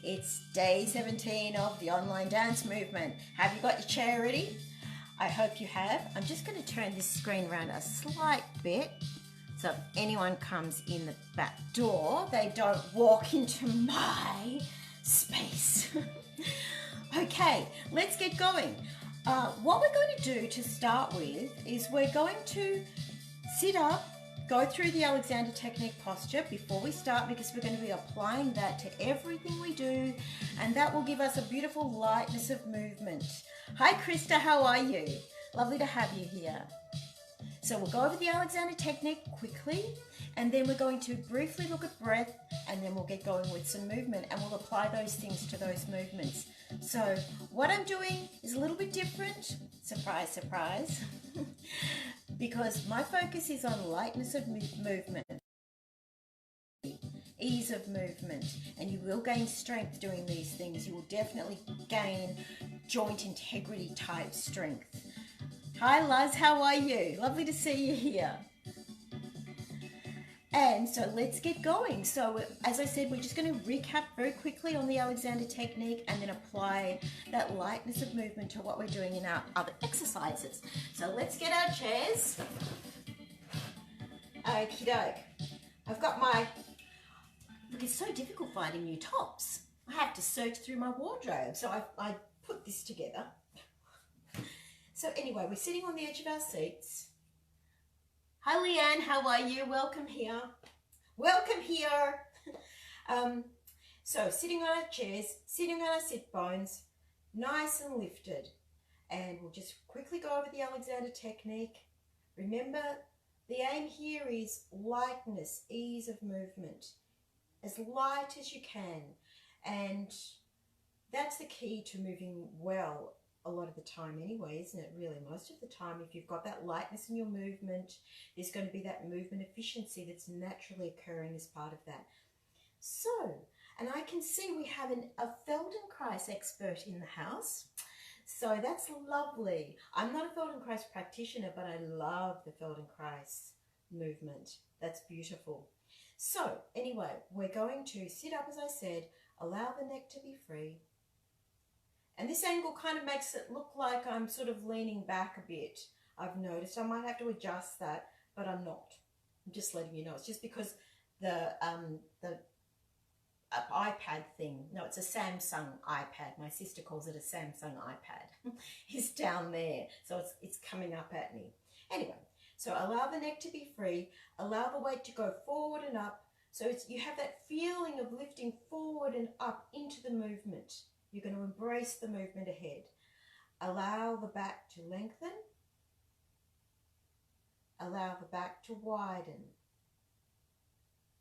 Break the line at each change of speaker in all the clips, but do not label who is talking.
It's day 17 of the online dance movement. Have you got your chair ready? I hope you have. I'm just going to turn this screen around a slight bit so if anyone comes in the back door, they don't walk into my space. Okay, let's get going. What we're going to do to start with is we're going to sit up, go through the Alexander technique posture before we start, because we're going to be applying that to everything we do, and that will give us a beautiful lightness of movement. Hi Krista, how are you? Lovely to have you here. So we'll go over the Alexander technique quickly, and then we're going to briefly look at breath, and then we'll get going with some movement, and we'll apply those things to those movements. So what I'm doing is a little bit different. Surprise, surprise. Because my focus is on lightness of movement, ease of movement, and you will gain strength doing these things. You will definitely gain joint integrity type strength. Hi Luz, how are you? Lovely to see you here. And so let's get going. So as I said, we're just going to recap very quickly on the Alexander technique and then apply that lightness of movement to what we're doing in our other exercises. So let's get our chairs. Okie doke. I've got my, look, it's so difficult finding new tops. I have to search through my wardrobe. So I put this together. So anyway, we're sitting on the edge of our seats. Hi Leanne, how are you? Welcome here. Welcome here. So sitting on our chairs, sitting on our sit bones, nice and lifted. And we'll just quickly go over the Alexander technique. Remember, the aim here is lightness, ease of movement, as light as you can. And that's the key to moving well a lot of the time anyway, isn't it? Really, most of the time, if you've got that lightness in your movement, there's going to be that movement efficiency that's naturally occurring as part of that. So, and I can see we have a Feldenkrais expert in the house. So that's lovely. I'm not a Feldenkrais practitioner, but I love the Feldenkrais movement. That's beautiful. So anyway, we're going to sit up, as I said, allow the neck to be free. And this angle kind of makes it look like I'm sort of leaning back a bit. I've noticed I might have to adjust that, but I'm not. I'm just letting you know. It's just because the iPad thing, no, it's a Samsung iPad. My sister calls it a Samsung iPad. It's down there, so it's coming up at me. Anyway, so allow the neck to be free. Allow the weight to go forward and up. So you have that feeling of lifting forward and up into the movement. You're going to embrace the movement ahead. Allow the back to lengthen. Allow the back to widen.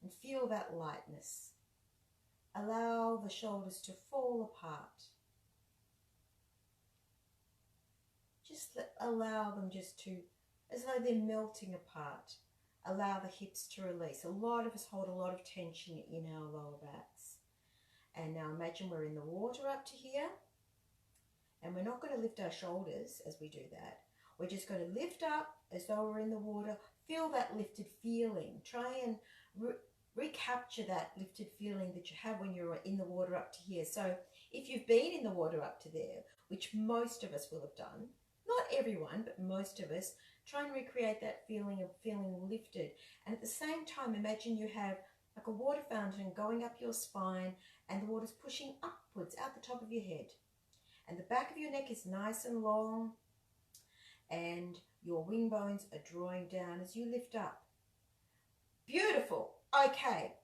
And feel that lightness. Allow the shoulders to fall apart. Just allow them just to, as though they're melting apart. Allow the hips to release. A lot of us hold a lot of tension in our lower backs. And now imagine we're in the water up to here, and we're not going to lift our shoulders as we do that. We're just going to lift up as though we're in the water. Feel that lifted feeling. Try and recapture that lifted feeling that you have when you're in the water up to here. So if you've been in the water up to there, which most of us will have done, not everyone, but most of us, try and recreate that feeling of feeling lifted. And at the same time, imagine you have like a water fountain going up your spine, and the water's pushing upwards out the top of your head. And the back of your neck is nice and long, and your wing bones are drawing down as you lift up. Beautiful. Okay,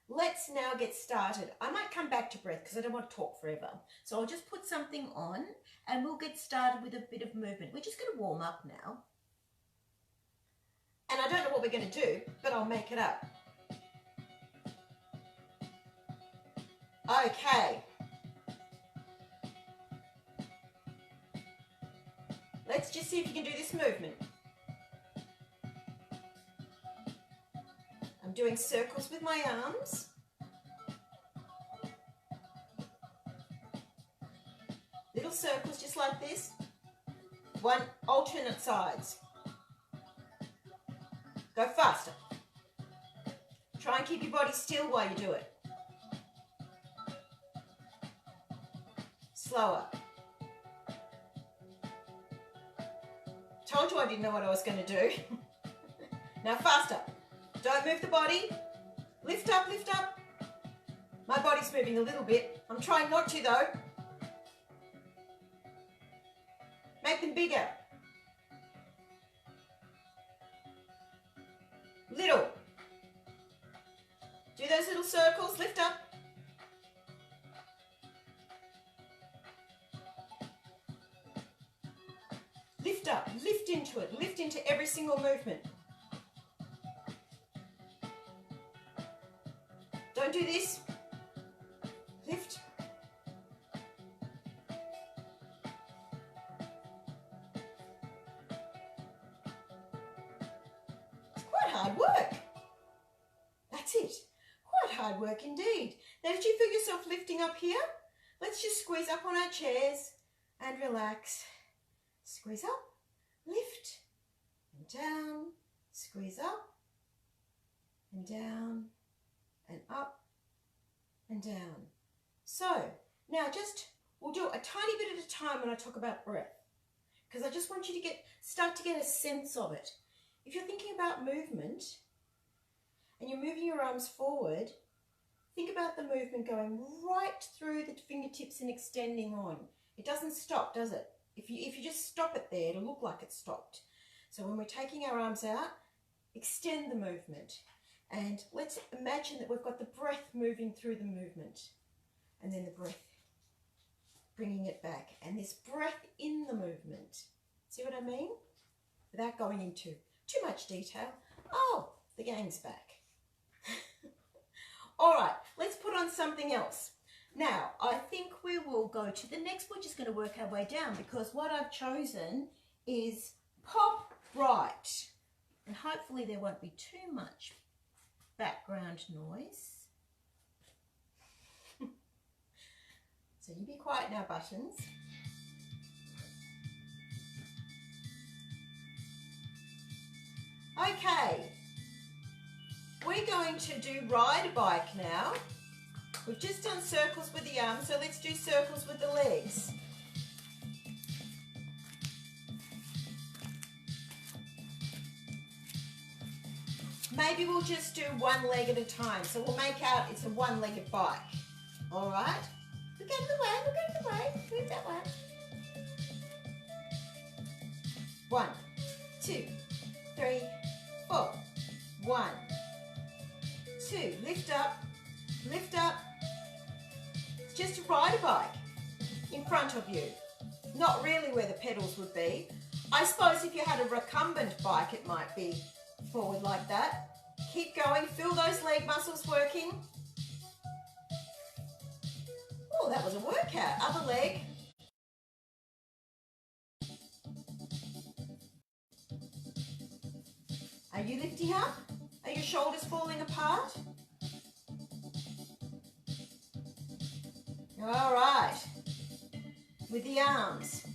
let's now get started. I might come back to breath because I don't want to talk forever. So I'll just put something on, and we'll get started with a bit of movement. We're just going to warm up now. And I don't know what we're going to do, but I'll make it up. Okay, let's just see if you can do this movement. I'm doing circles with my arms. Little circles just like this. One alternate sides. Go faster. Try and keep your body still while you do it. slower. Told you I didn't know what I was going to do. Now faster. Don't move the body. Lift up, lift up. My body's moving a little bit. I'm trying not to though. Make them bigger. Little. Do those little circles. Lift up. Lift up. Lift into it. Lift into every single movement. Don't do this. Lift. It's quite hard work. That's it. Quite hard work indeed. Now, did you feel yourself lifting up here? Let's just squeeze up on our chairs and relax. Squeeze up, lift, and down. Squeeze up, and down, and up, and down. So, now we'll do a tiny bit at a time when I talk about breath, because I just want you to start to get a sense of it. If you're thinking about movement, and you're moving your arms forward, think about the movement going right through the fingertips and extending on. It doesn't stop, does it? If you just stop it there, it'll look like it stopped. So when we're taking our arms out, extend the movement. And let's imagine that we've got the breath moving through the movement. And then the breath, bringing it back. And this breath in the movement. See what I mean? Without going into too much detail. Oh, the gang's back. All right, let's put on something else. Now, I think we will go to the next. We're just going to work our way down because what I've chosen is pop right. And hopefully there won't be too much background noise. So you be quiet now, buttons. Okay, we're going to do ride a bike now. We've just done circles with the arms, so let's do circles with the legs. Maybe we'll just do one leg at a time. So we'll make out it's a one-legged bike. All right? Look out of the way, look out of the way. Move that way. 1, 2, 3, 4. 1, 2. Lift up, lift up. It's just a ride a bike in front of you. Not really where the pedals would be. I suppose if you had a recumbent bike, it might be forward like that. Keep going, feel those leg muscles working. Oh, that was a workout. Other leg. Are you lifting up? Are your shoulders falling apart? All right. With the arms.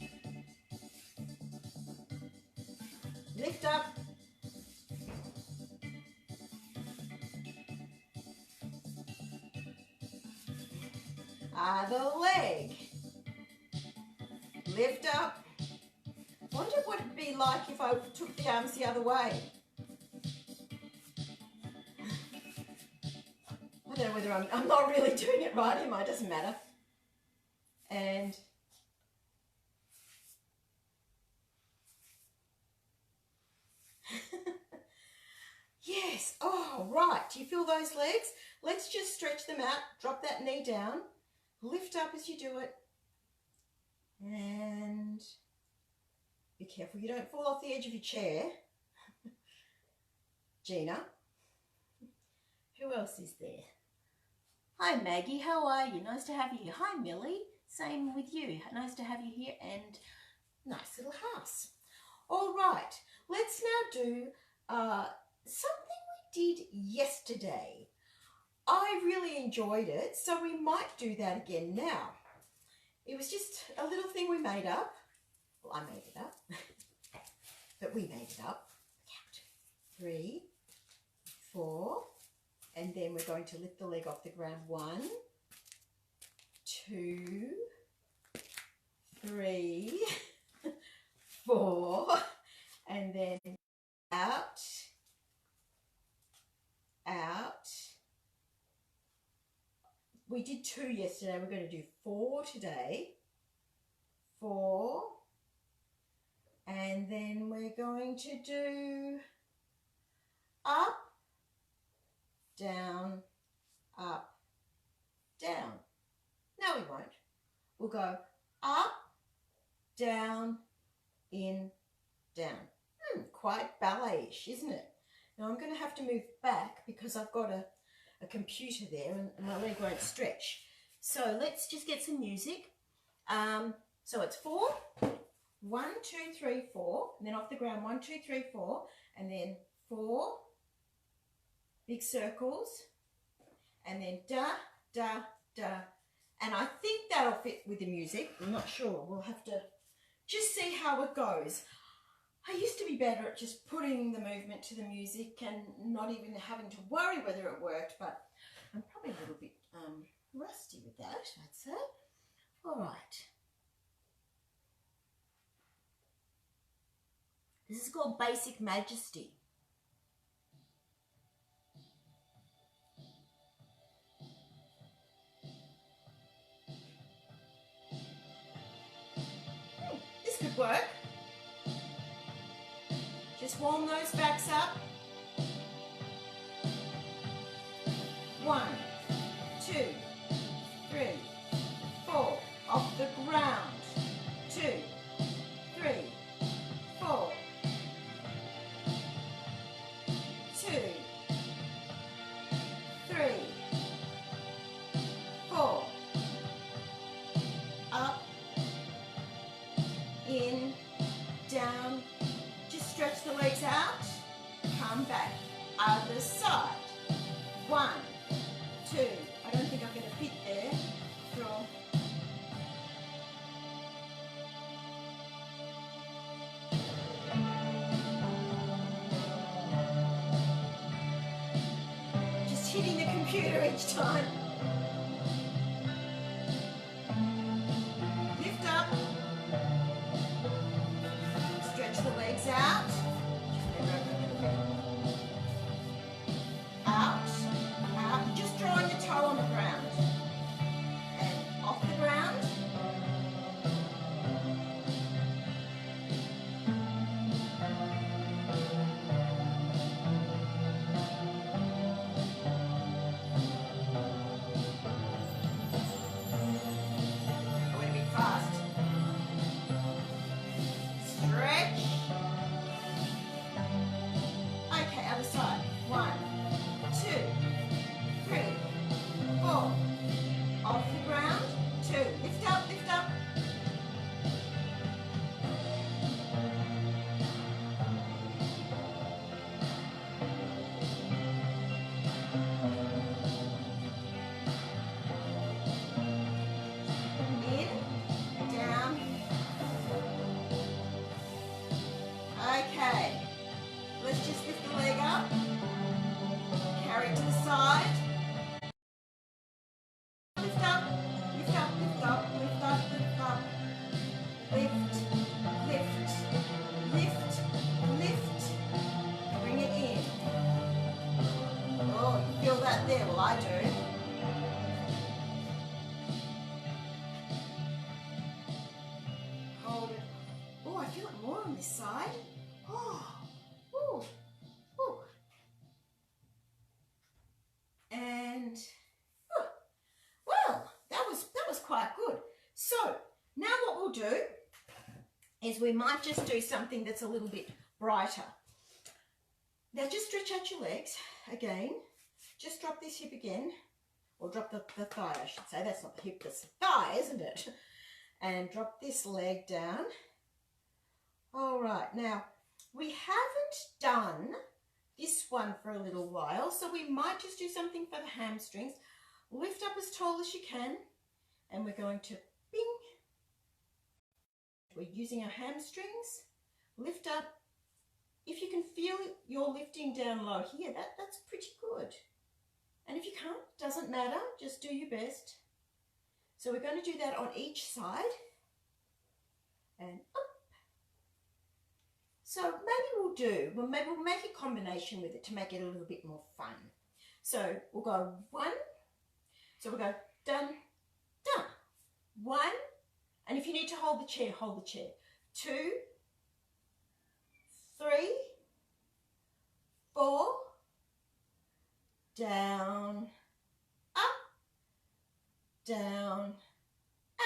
Lift up. Other leg. Lift up. Wonder what it'd be like if I took the arms the other way. I don't know whether I'm not really doing it right, am I? It doesn't matter. And yes. Oh, right. Do you feel those legs? Let's just stretch them out. Drop that knee down. Lift up as you do it. And be careful you don't fall off the edge of your chair. Gina. Who else is there? Hi Maggie, how are you? Nice to have you here. Hi Millie, same with you. Nice to have you here and nice little house. All right, let's now do something we did yesterday. I really enjoyed it, so we might do that again now. It was just a little thing we made up. Well, I made it up, but we made it up. Count. 3, 4, and then we're going to lift the leg off the ground. 1, 2, 3, 4, and then out, out. We did 2 yesterday. We're going to do 4 today. 4. And then we're going to do up, down, up, down. No, we won't. We'll go up, down, in, down. Quite ballet-ish, isn't it? Now I'm going to have to move back because I've got a computer there and my leg won't stretch. So let's just get some music. So it's 4, 1, 2, 3, 4, and then off the ground 1, 2, 3, 4, and then 4 big circles, and then da, da, da. And I think that'll fit with the music. I'm not sure. We'll have to just see how it goes. I used to be better at just putting the movement to the music and not even having to worry whether it worked, but I'm probably a little bit rusty with that, I'd say. All right. This is called Basic Majesty. This could work. Just warm those backs up. 1, 2, 3, 4. Off the ground. 2, 3, 4. 2, 3, 4. Up, in, down. Just stretch the legs out. Come back. Other side. 1, 2. I don't think I'm going to fit there. Throw. Just hitting the computer each time. Lift up. Stretch the legs out. Out, out. Just drawing the toe on the ground. And off the ground. I went a bit fast. Stretch. Okay, other side. 1, 2, 3, 4. Off the ground. 2. Lift up, lift up. In, down. Okay. Let's just lift the leg up. Carry it to the side. Lift up, lift up, lift up, lift up, lift up. Lift, lift, lift, lift. Bring it in. Oh, you feel that there? Well, I do. Hold it. Oh, I feel it more on this side. Oh, oh, oh. And well, that was quite good. So now what we'll do is we might just do something that's a little bit brighter. Now just stretch out your legs again. Just drop this hip again, or drop the thigh, I should say. That's not the hip, that's the thigh, isn't it? And drop this leg down. All right, now we haven't done this one for a little while, so we might just do something for the hamstrings. Lift up as tall as you can, and we're going to bing. We're using our hamstrings. Lift up. If you can feel you're lifting down low here, that's pretty good. And if you can't, doesn't matter, just do your best. So we're going to do that on each side. and up. So maybe we'll make a combination with it to make it a little bit more fun. So we'll go 1, so we'll go dun, dun, 1, and if you need to hold the chair, hold the chair. 2, 3, 4, down, up, down,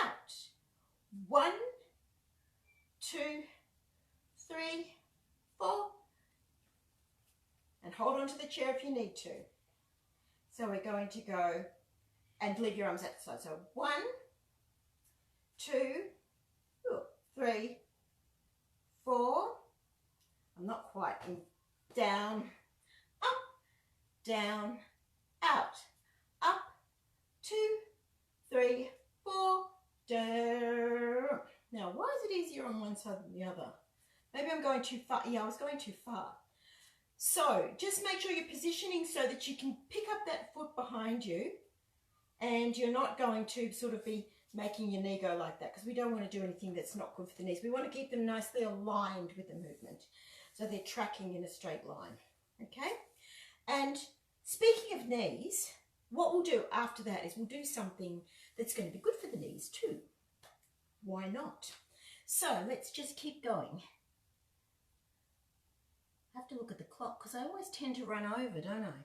out. 1, 2, 3, 4, and hold on to the chair if you need to. So we're going to go and leave your arms outside. So 1, 2, 3, 4. I'm not quite in. Down, up, down, out. Up, 2, 3, 4, down. Now, why is it easier on one side than the other? Maybe I'm going too far. Yeah, I was going too far. So just make sure you're positioning so that you can pick up that foot behind you and you're not going to sort of be making your knee go like that, because we don't want to do anything that's not good for the knees. We want to keep them nicely aligned with the movement so they're tracking in a straight line, okay? And speaking of knees, what we'll do after that is we'll do something that's going to be good for the knees too. Why not? So let's just keep going. I have to look at the clock because I always tend to run over, don't I?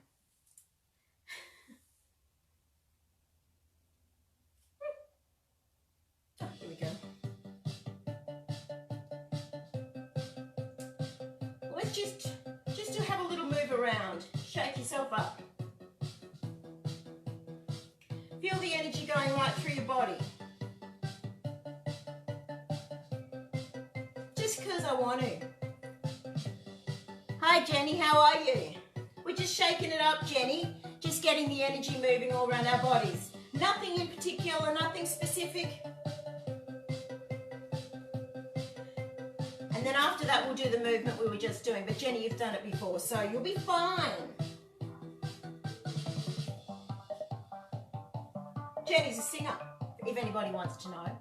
Oh, here we go. Let's just to have a little move around. Shake yourself up. Feel the energy going right through your body. Just because I want to. Hi Jenny, how are you? We're just shaking it up, Jenny. Just getting the energy moving all around our bodies. Nothing in particular, nothing specific. And then after that, we'll do the movement we were just doing. But Jenny, you've done it before, so you'll be fine. Jenny's a singer, if anybody wants to know.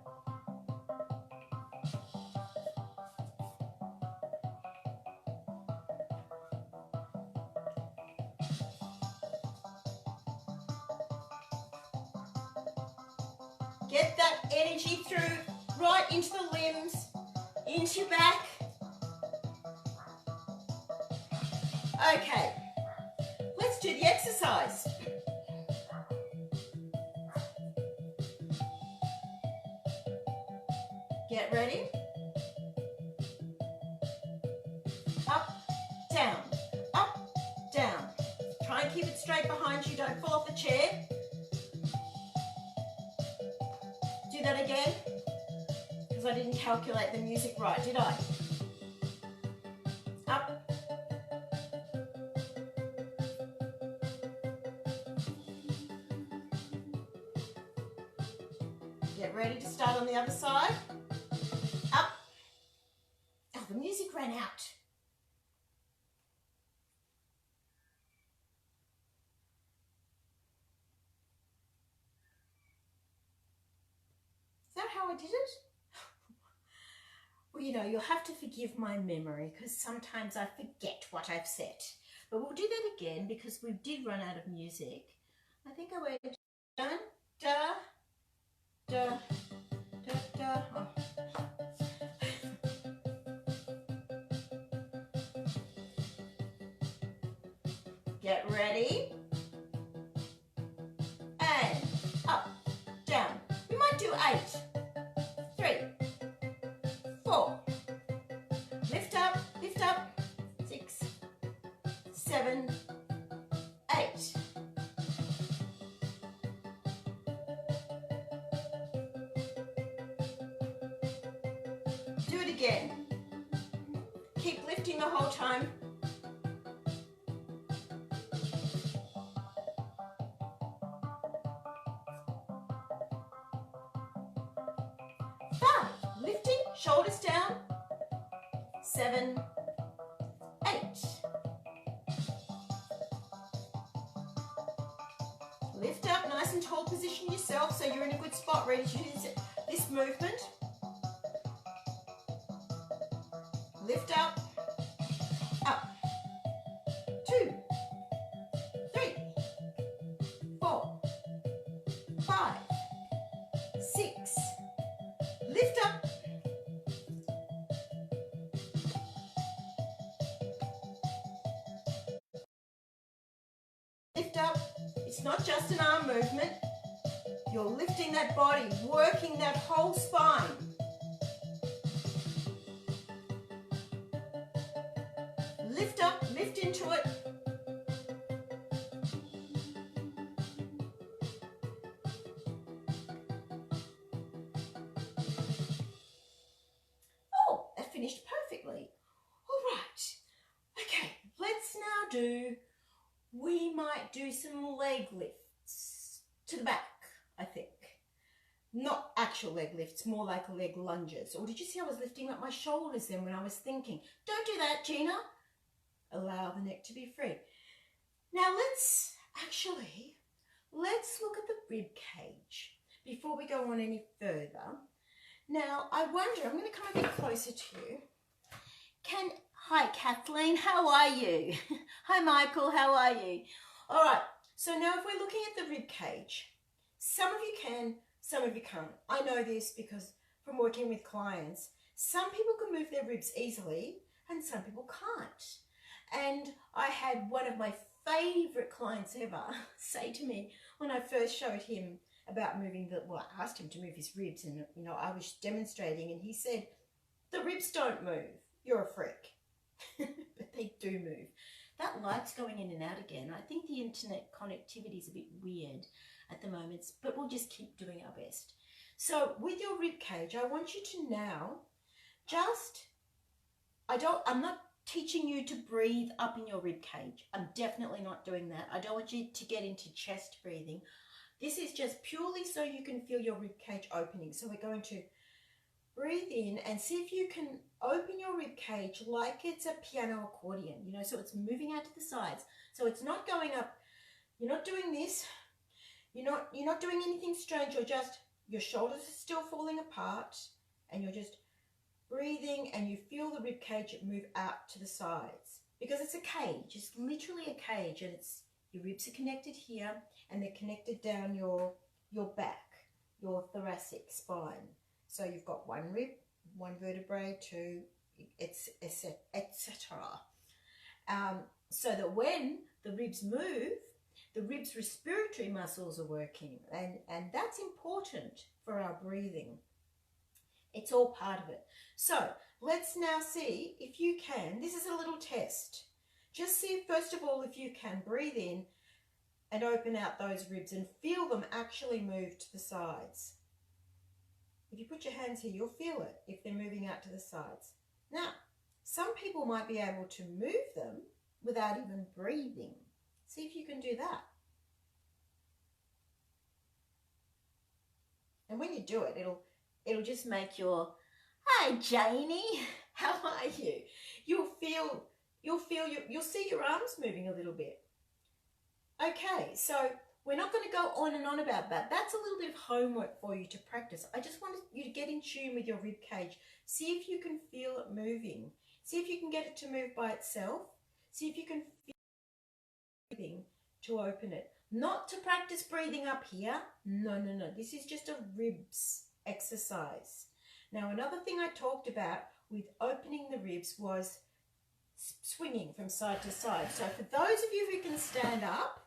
Get that energy through, right into the limbs, into your back. Okay, let's do the exercise. Get ready. Up, down, up, down. Try and keep it straight behind you, don't fall off the chair. Do that again, because I didn't calculate the music right, did I? Up. Get ready to start on the other side. Up. Oh, the music ran out. Is that how I did it? Well, you know, you'll have to forgive my memory because sometimes I forget what I've said. But we'll do that again because we did run out of music. I think I went dun, da, da, da, da. Oh. Get ready. And up, down. We might do 8. 3, 4. Lift up, 6, 7, 8. Do it again. Keep lifting the whole time. 5. Lifting, shoulders down. 7, 8. Lift up, nice and tall, position yourself so you're in a good spot, ready to do this movement. lift up, up, 2, 3, 4, 5, 6, lift up, lift up. It's not just an arm movement. You're lifting that body, working that whole spine. Lift up, lift into it. Oh, that finished perfectly. All right. Okay, let's now we might do some leg lifts to the back, I think. Not actual leg lifts, more like leg lunges. Or did you see I was lifting up my shoulders then when I was thinking? Don't do that, Gina. Allow the neck to be free. Now let's look at the rib cage before we go on any further. Now, I wonder, I'm going to come a bit closer to you. Hi Kathleen, how are you? Hi Michael, how are you? All right, so now if we're looking at the rib cage, some of you can, some of you can't. I know this because from working with clients, some people can move their ribs easily and some people can't. And I had one of my favorite clients ever say to me when I first showed him about moving I asked him to move his ribs, and I was demonstrating, and he said, the ribs don't move, you're a freak. But they do move. That light's going in and out again. I think the internet connectivity is a bit weird at the moment, but we'll just keep doing our best. So with your rib cage, I want you to now I'm not teaching you to breathe up in your rib cage. I'm definitely not doing that. I don't want you to get into chest breathing. This is just purely so you can feel your rib cage opening. So we're going to breathe in and see if you can open your rib cage like it's a piano accordion, so it's moving out to the sides. So it's not going up. You're not doing this. You're not doing anything strange. Your shoulders are still falling apart, and you're just breathing, and you feel the rib cage move out to the sides, because it's a cage. It's literally a cage, and your ribs are connected here, and they're connected down your back, your thoracic spine. So you've got one rib, one vertebrae, two, etc. So that when the ribs move, the ribs' respiratory muscles are working, and that's important for our breathing. It's all part of it. So let's now see if you can. This is a little test. Just see, first of all, if you can breathe in and open out those ribs and feel them actually move to the sides. If you put your hands here, you'll feel it if they're moving out to the sides. Now, some people might be able to move them without even breathing. See if you can do that. And when you do it, it'll just make hi Janie, how are you? You'll see your arms moving a little bit. Okay, so we're not going to go on and on about that. That's a little bit of homework for you to practice. I just wanted you to get in tune with your rib cage. See if you can feel it moving. See if you can get it to move by itself. See if you can feel breathing to open it. Not to practice breathing up here. No. This is just a ribs exercise. Now, another thing I talked about with opening the ribs was swinging from side to side. So for those of you who can stand up,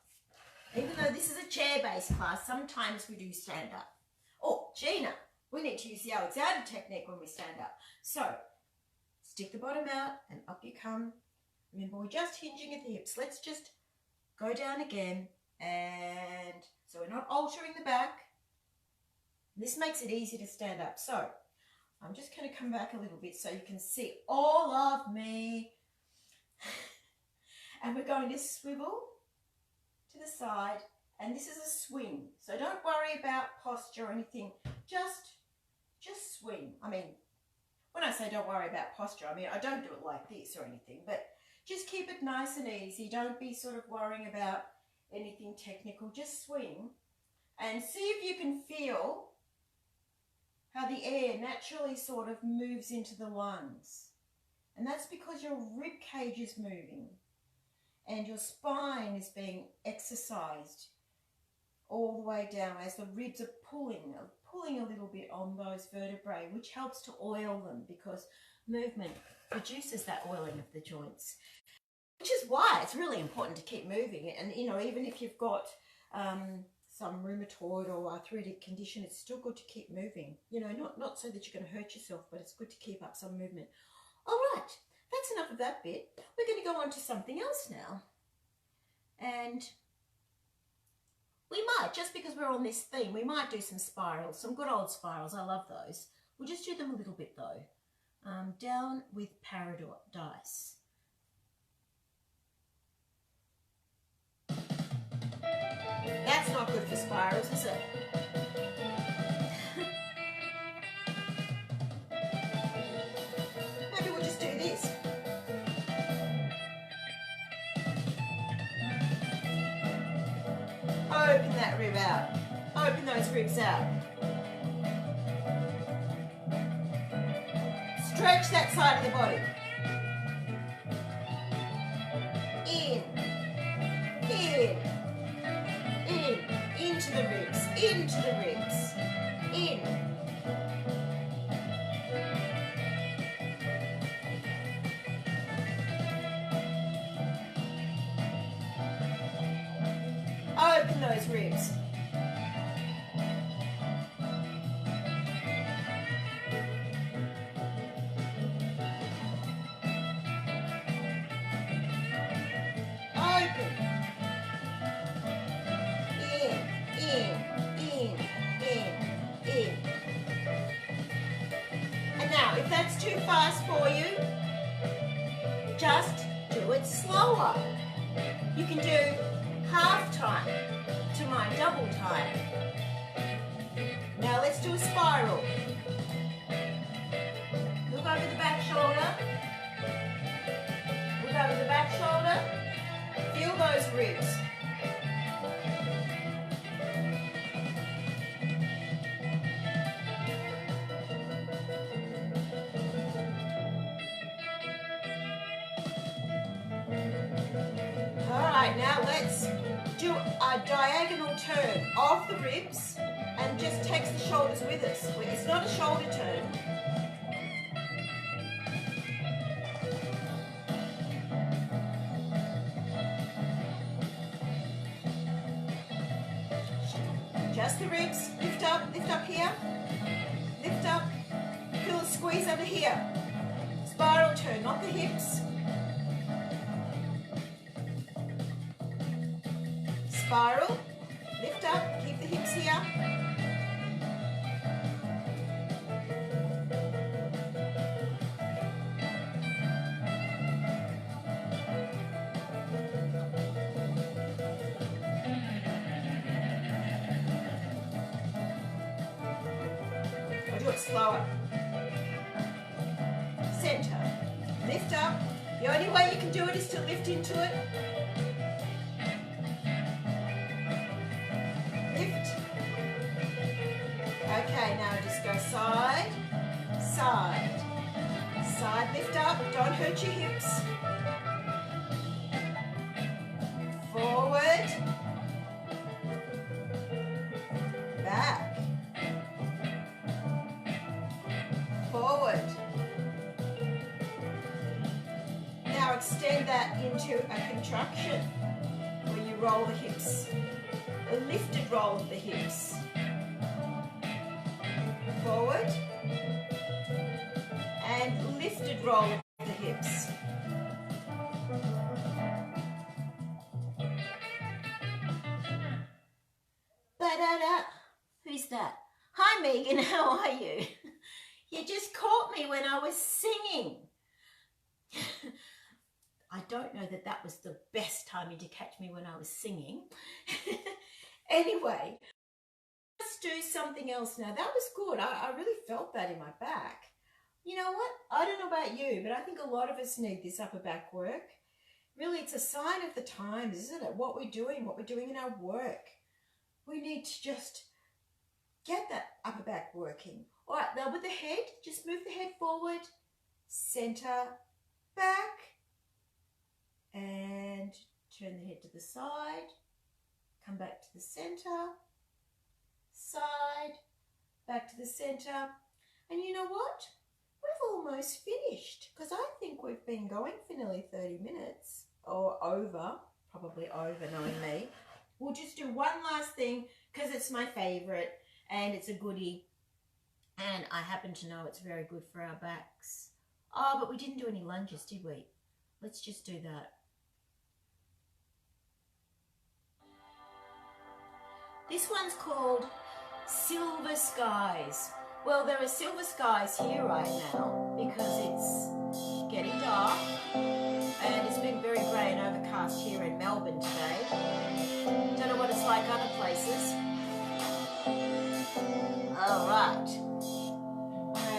even though this is a chair-based class, sometimes we do stand up. Oh, Gina, we need to use the Alexander technique when we stand up. So stick the bottom out and up you come. Remember, we're just hinging at the hips. Let's just go down again. And so we're not altering the back. This makes it easy to stand up. So I'm just going to come back a little bit so you can see all of me. And we're going to swivel to the side, and this is a swing. So don't worry about posture or anything. Just swing. I mean, when I say don't worry about posture, I mean I don't do it like this or anything, but just keep it nice and easy. Don't be sort of worrying about anything technical. Just swing and see if you can feel how the air naturally sort of moves into the lungs. And that's because your rib cage is moving and your spine is being exercised all the way down as the ribs are pulling a little bit on those vertebrae, which helps to oil them because movement produces that oiling of the joints. Which is why it's really important to keep moving. And, you know, even if you've got some rheumatoid or arthritic condition, it's still good to keep moving. You know, not so that you're going to hurt yourself, but it's good to keep up some movement. All right, that's enough of that bit. We're going to go on to something else now. And we might, just because we're on this theme, we might do some spirals, some good old spirals. I love those. We'll just do them a little bit though. Down with paradise. That's not good for spirals, is it? Maybe we'll just do this. Open that rib out. Open those ribs out. Stretch that side of the body. In. Into the ribs. Into the ribs. In. Open those ribs. Open. In. And now, if that's too fast for you, just do it slower. You can do half time to my double time. Now let's do a spiral. Look over the back shoulder. Look over the back shoulder. Feel those ribs. Alright, now let's do a diagonal turn off the ribs and just takes the shoulders with us. It's not a shoulder turn. Just the ribs. Lift up here. Lift up. Feel a squeeze under here. Spiral turn, not the hips. Spiral, lift up, keep the hips here. I'll do it slower. Center, lift up. The only way you can do it is to lift into it. Okay, now just go side, side, side, lift up, don't hurt your hips. Forward, back, forward. Now extend that into a contraction where you roll the hips, a lifted roll of the hips. Forward and lifted roll of the hips. Ba-da-da. Who's that? Hi Megan, how are you? You just caught me when I was singing. I don't know that that was the best timing to catch me when I was singing. Anyway. Let's do something else now. That was good. I really felt that in my back. You know what? I don't know about you, but I think a lot of us need this upper back work. Really, it's a sign of the times, isn't it? What we're doing in our work. We need to just get that upper back working. All right, now with the head, just move the head forward, center, turn the head to the side, come back to the center, side, back to the center. And you know what? We've almost finished, because I think we've been going for nearly 30 minutes or over, probably over, knowing me. We'll just do one last thing because it's my favorite and it's a goodie. And I happen to know it's very good for our backs. Oh, but we didn't do any lunges, did we? Let's just do that. This one's called Silver Skies. Well, there are silver skies here right now because it's getting dark and it's been very grey and overcast here in Melbourne today. Don't know what it's like other places. All right.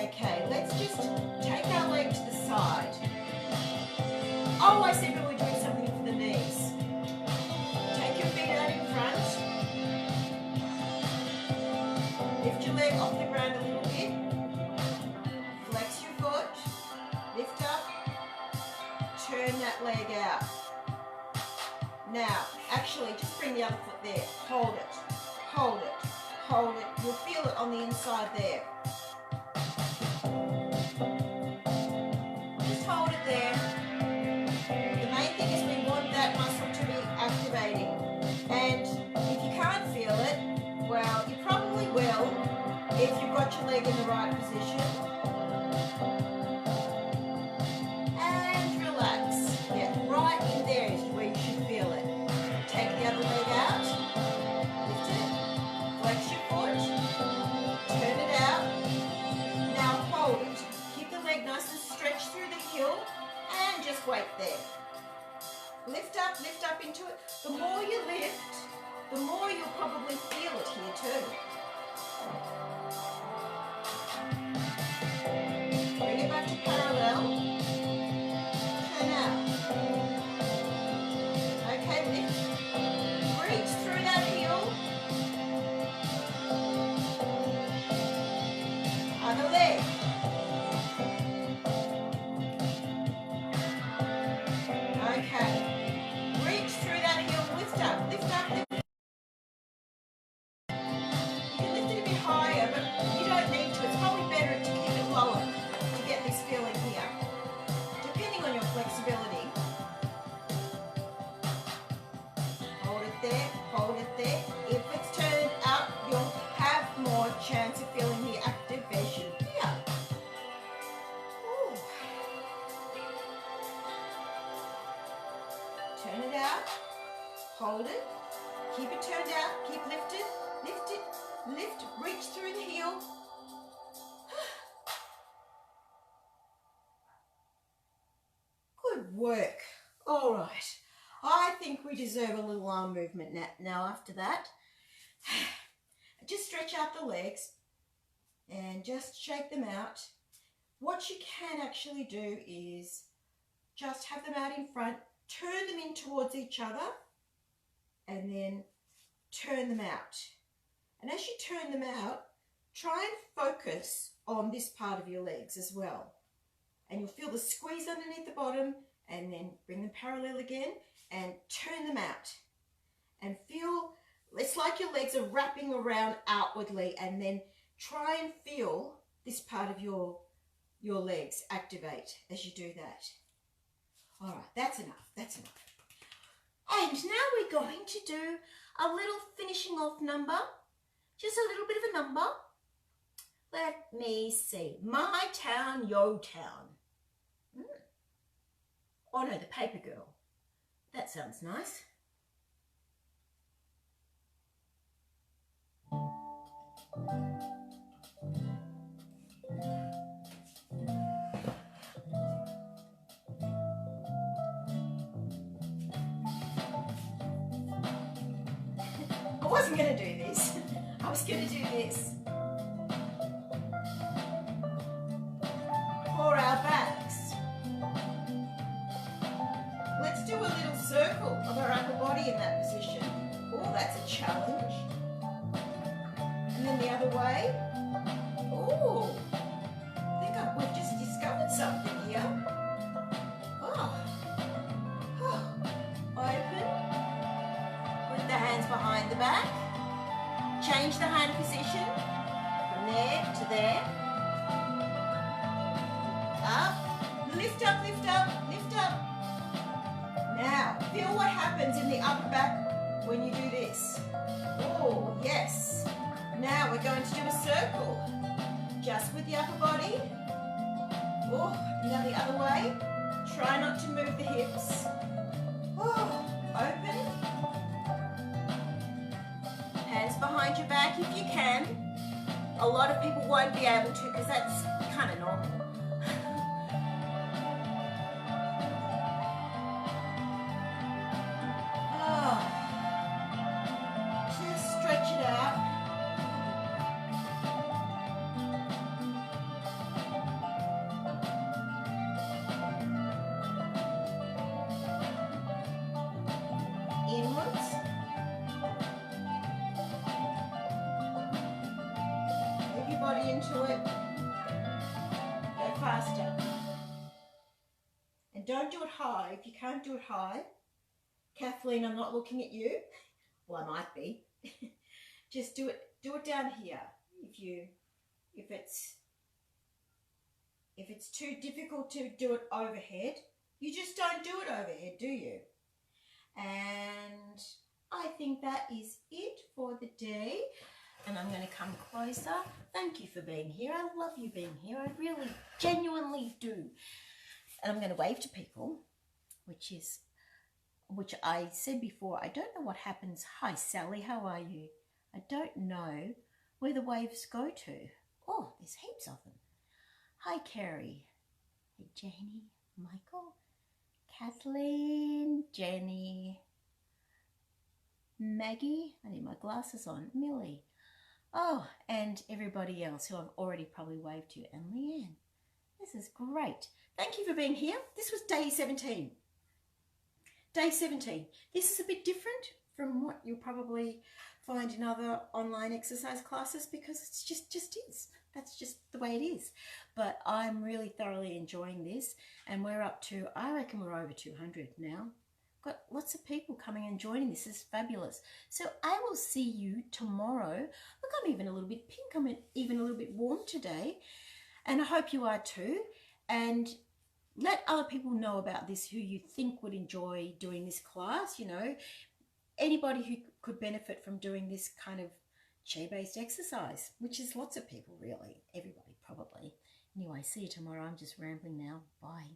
Okay, let's just take our leg to the side. Oh, I said we were doing something for the knees. Take your feet out in front. Lift your leg off the ground a little bit. Flex your foot. Lift up. Turn that leg out. Now, actually, just bring the other foot there. Hold it. Hold it. Hold it. You'll feel it on the inside there. Just hold it there. The main thing is we want that muscle to be activating. And if you can't feel it, well, you probably will if you've got your leg in the right position. And relax. Yeah, right in there is where you should feel it. Take the other leg out. Lift it. Flex your foot. Turn it out. Now hold it. Keep the leg nice and stretched through the heel and just wait there. Lift up into it. The more you lift, the more you'll probably feel it here too. Bring it back to parallel. Turn out. Okay, lift. Reach through that heel. Other leg. Okay. Reach through that heel. Lift up, lift up, lift up. You can lift it a bit higher, but you don't need to. It's probably better to keep it lower to get this feeling here, depending on your flexibility. Hold it there, hold it there. If it's turned up, you'll have more chance of feeling the activation here. Ooh. Turn it out, hold it, keep it turned out, keep lifted, lift it, lift, reach through the heel. Good work. All right. I think we deserve a little arm movement now after that. Just stretch out the legs and just shake them out. What you can actually do is just have them out in front, turn them in towards each other, and then turn them out. And as you turn them out, try and focus on this part of your legs as well. And you'll feel the squeeze underneath the bottom, and then bring them parallel again and turn them out. And feel, it's like your legs are wrapping around outwardly, and then try and feel this part of your legs activate as you do that. All right, that's enough, that's enough. And now we're going to do a little finishing off number, just a little bit of a number. Let me see, My Town, Yo Town. Oh no, the Paper Girl. That sounds nice. I wasn't going to do this. I was going to do this. For our backs. Let's do a little circle of our upper body in that position. Oh, that's a challenge. And then the other way. Oh, I think we've just discovered something here. Oh. Open. behind the back. Change the hand position from there to there. Up. Lift up, lift up, lift up. Now, feel what happens in the upper back when you do this. Oh, yes. Now we're going to do a circle. Just with the upper body. Oh, now the other way. Try not to move the hips. Oh, open. Hands behind your back if you can. A lot of people won't be able to because that's kind of normal. Just stretch it out. Inwards. Move your body into it. Go faster. And don't do it high. If you can't do it high, Kathleen, I'm not looking at you. Well, I might be. Just do it down here. If it's too difficult to do it overhead, you just don't do it overhead, do you? And I think that is it for the day. And I'm going to come closer. Thank you for being here. I love you being here. I really, genuinely do. And I'm going to wave to people, which I said before, I don't know what happens. Hi, Sally, how are you? I don't know where the waves go to. Oh, there's heaps of them. Hi, Kerry. Hey, Janie, Michael, Kathleen, Jenny, Maggie, I need my glasses on, Millie. Oh, and everybody else who I've already probably waved to, and Leanne. This is great. Thank you for being here. This was day 17. Day 17. This is a bit different from what you'll probably find in other online exercise classes because it's just is. That's just the way it is. But I'm really thoroughly enjoying this, and we're up to, I reckon we're over 200 now. Got lots of people coming and joining. This is fabulous. So I will see you tomorrow. Look, I'm even a little bit pink. I'm even a little bit warm today, and I hope you are too. And let other people know about this who you think would enjoy doing this class. You know, anybody who could benefit from doing this kind of chair-based exercise, which is lots of people really, everybody probably. Anyway, see you tomorrow. I'm just rambling now. Bye.